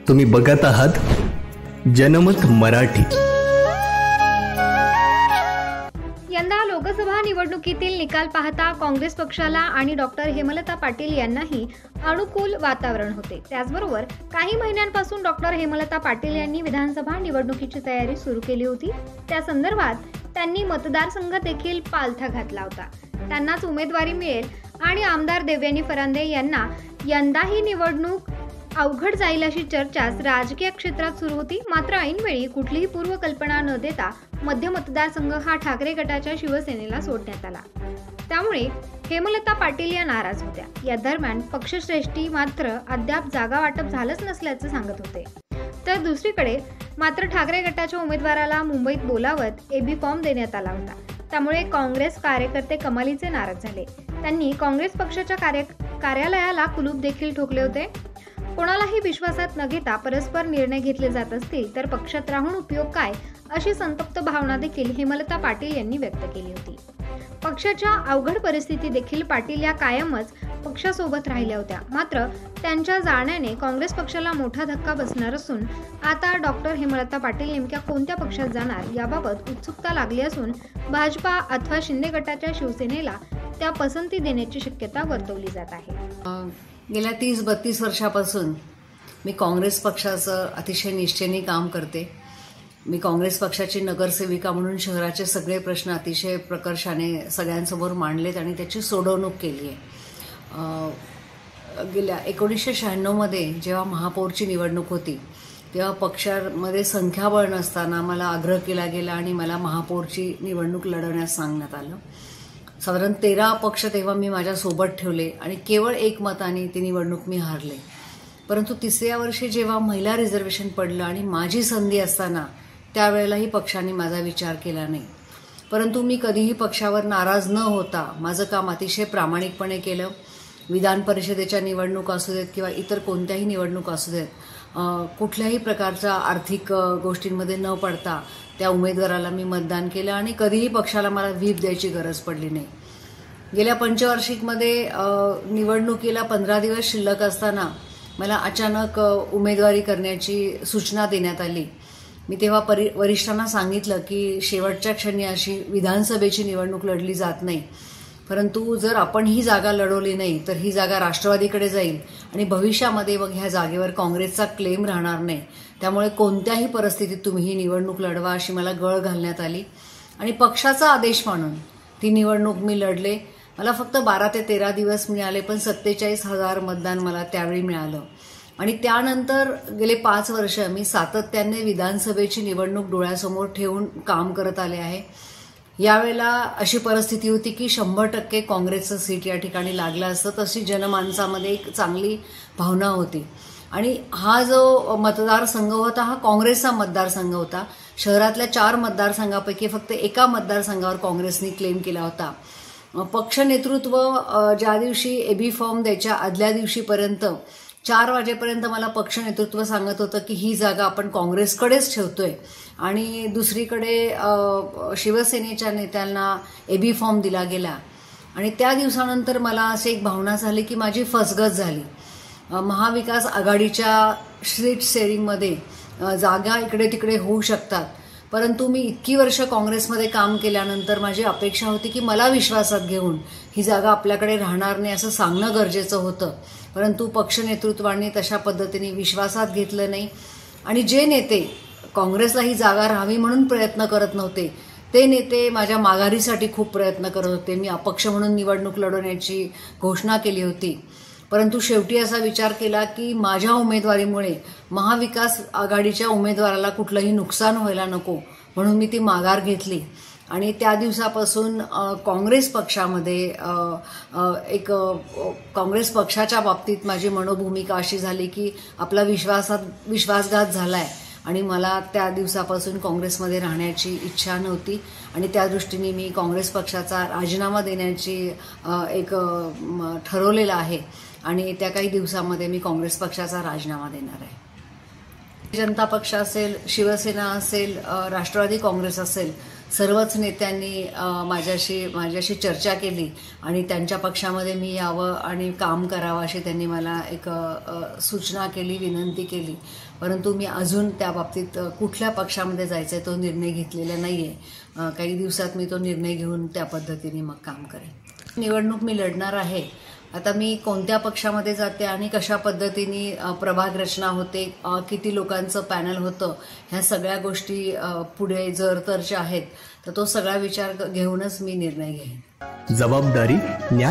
तुम्ही बघत आहात जनमत मराठी। यंदा लोकसभा निवडणुकीतील निकाल पाहता काँग्रेस पक्षाला आणि डॉक्टर हेमलता पाटील यांनाही अनुकूल वातावरण होते। त्याचबरोबर काही महिन्यांपासून डॉक्टर हेमलता पाटील यांनी विधानसभा निवडणुकीची तयारी सुरू केली होती। त्या संदर्भात त्यांनी मतदारसंघ देखील पालथा घातला होता। त्यांनाच उमेदवारी मिळेल आणि आमदार देवयानी फरांदे यांना यंदाही निवडणूक अवघड जाईल अशी चर्चा राजकीय क्षेत्रात सुरू होती। मात्र ऐनवेळी कुठलीही पूर्वकल्पना न देता मध्य मतदारसंघ हा ठाकरे गटाच्या शिवसेनेला सोडण्यात आला। त्यामुळे हेमलता पाटील या नाराज होत्या। या दरम्यान पक्षश्रेष्ठी मात्र अद्याप जागा वाटप झालंच नसल्याचं सांगत होते। तर दुसरीकडे मात्र ठाकरे गटाच्या उमेदवाराला मुंबईत बोलावत एबी फॉर्म देण्यात आला होता। त्यामुळे काँग्रेस कार्यकर्ते कमालीचे नाराज झाले। त्यांनी काँग्रेस पक्षाच्या कार्यालयाला कुलूप देखील ठोकले होते। कोणालाही विश्वासात न घेता परस्पर निर्णय घेतले जात असतील तर पक्षात राहून उपयोग काय, अशी संतप्त भावना देखील हेमलता पाटील यांनी व्यक्त केली होती। पक्षाच्या अवघड परिस्थिती देखील पाटील या कायमच पक्षासोबत राहिल्या होत्या। मात्र त्यांच्या जाण्याने काँग्रेस पक्षाला मोठा धक्का बसणार असून आता डॉक्टर हेमलता पाटील नेमक्या कोणत्या पक्षात जाणार याबाबत उत्सुकता लागली असून भाजपा अथवा शिंदे गटाच्या शिवसेनेला त्या पसंती देण्याची शक्यता वर्तवली जात आहे। गेल्या 30-32 वर्षापासून मी काँग्रेस पक्षाचं अतिशय निष्ठेने काम करते। मी काँग्रेस पक्षाची नगरसेविका म्हणून शहराचे सगळे प्रश्न अतिशय प्रकर्षाने सगळ्यांसमोर मांडलेत आणि त्याची सोडवणूक केली आहे। गेल्या 1996 मध्ये जेव्हा महापौरची निवडणूक होती तेव्हा पक्षामध्ये संख्याबळ नसताना मला आग्रह केला गेला आणि मला महापौरची निवडणूक लढवण्यास सांगण्यात आलं। साधारण 13 पक्ष तेव्हा मी माझ्या सोबत ठेवले आणि केवळ 1 मताने ती निवडणूक मी हारले। परंतु तिसऱ्या वर्षी जेव्हा महिला रिझर्वेशन पडलं आणि माझी संधी असताना त्यावेळेलाही पक्षाने माझा विचार केला नाही। परंतु मी कधीही पक्षावर नाराज न होता माझं काम अतिशय प्रामाणिकपणे केलं। विधान परिषदेच्या निवडणूक असू देत किंवा इतर कोणत्याही निवडणूक असू देत, कुठल्याही प्रकारच्या आर्थिक गोष्टींमध्ये न पडता त्या उमेदवाराला मी मतदान केलं आणि कधीही पक्षाला मला व्हीप द्यायची गरज पडली नाही। गेल्या पंचवार्षिकमध्ये निवडणुकीला 15 दिवस शिल्लक असताना मला अचानक उमेदवारी करण्याची सूचना देण्यात आली। मी तेव्हा वरिष्ठांना सांगितलं की शेवटच्या क्षणी अशी विधानसभेची निवडणूक लढली जात नाही, परंतु जर आपण ही जागा लढवली नाही तर ही जागा राष्ट्रवादीकडे जाईल आणि भविष्यामध्ये मग ह्या जागेवर काँग्रेसचा क्लेम राहणार नाही। त्यामुळे कोणत्याही परिस्थितीत तुम्ही ही निवडणूक लढवा अशी मला गळ घालण्यात आली आणि पक्षाचा आदेश मानून ती निवडणूक मी लढले। मला फक्त 12 ते 13 दिवस मिळाले, पण 47,000 मतदान मला त्यावेळी मिळालं आणि त्यानंतर गेले 5 वर्ष मी सातत्याने विधानसभेची निवडणूक डोळ्यासमोर ठेवून काम करत आले आहे। यावेळेला अशी परिस्थिती होती की 100% काँग्रेसचं सीट या ठिकाणी लागलं असतं, तशी जनमानसामध्ये एक चांगली भावना होती आणि हा जो मतदारसंघ होता हा काँग्रेसचा मतदारसंघ होता। शहरातल्या 4 मतदारसंघापैकी फक्त एका मतदारसंघावर काँग्रेसने क्लेम केला होता। पक्ष नेतृत्व ज्या दिवशी एबी फॉर्म द्यायच्या आदल्या दिवशीपर्यंत 4 वाजेपर्यंत मला पक्ष नेतृत्व सांगत होतं की ही जागा आपण काँग्रेसकडेच ठेवतोय आणि दुसरीकडे शिवसेनेच्या नेत्यांना एबी फॉर्म दिला गेला आणि त्या दिवसानंतर मला अशी एक भावना झाली की माझी फसगत झाली। महाविकास आघाडीच्या सीट शेअरिंगमध्ये जागा इकडे तिकडे होऊ शकतात, परंतु मी इतकी वर्ष काँग्रेसमध्ये काम केल्यानंतर माझी अपेक्षा होती की मला विश्वासात घेऊन ही जागा आपल्याकडे राहणार नाही असं सांगणं गरजेचं होतं, परंतु पक्ष नेतृत्वाने तशा पद्धतीने विश्वासात घेतलं नाही आणि जे नेते काँग्रेसला ही जागा राहावी म्हणून प्रयत्न करत नव्हते ते नेते माझ्या माघारीसाठी खूप प्रयत्न करत होते। मी अपक्ष म्हणून निवडणूक लढवण्याची घोषणा केली होती, परंतु शेवटी असा विचार केला की माझ्या उमेदवारीमुळे महाविकास आघाडीच्या उमेदवाराला कुठलंही नुकसान व्हायला नको, म्हणून मी ती माघार घेतली आणि त्या दिवसापासून काँग्रेस पक्षामध्ये एक काँग्रेस पक्षाच्या बाबतीत माझी मनोभूमिका अशी झाली की आपला विश्वासघात झालाय आणि मला त्या दिवसापासून काँग्रेसमध्ये राहण्याची इच्छा नव्हती आणि त्या दृष्टीने मी काँग्रेस पक्षाचा राजीनामा देण्याची एक ठरवलेलं आहे आणि येत्या काही दिवसामध्ये मी काँग्रेस पक्षाचा राजीनामा देणार आहे। जनता पक्ष असेल, शिवसेना असेल, राष्ट्रवादी काँग्रेस असेल, सर्वच नेत्यांनी माझ्याशी चर्चा केली आणि त्यांच्या पक्षामध्ये मी यावं आणि काम करावं अशी त्यांनी मला एक सूचना केली, विनंती केली. परंतु मी अजून त्या बाबतीत कुठल्या पक्षामध्ये जायचं आहे तो निर्णय घेतलेला नाही आहे. काही दिवसात मी तो निर्णय घेऊन त्या पद्धतीने मग काम करेन. निवडणूक मी लढणार आहे. आता मी कोणत्या पक्षामध्ये जाते आणि कशा पद्धतीने प्रभाग रचना होते, किती लोकांचं पॅनल होतं, ह्या सगळ्या गोष्टी पुढे जर तरच्या आहेत तर तो सगळा विचार घेऊनच मी निर्णय घेईन. जबाबदारी, न्याय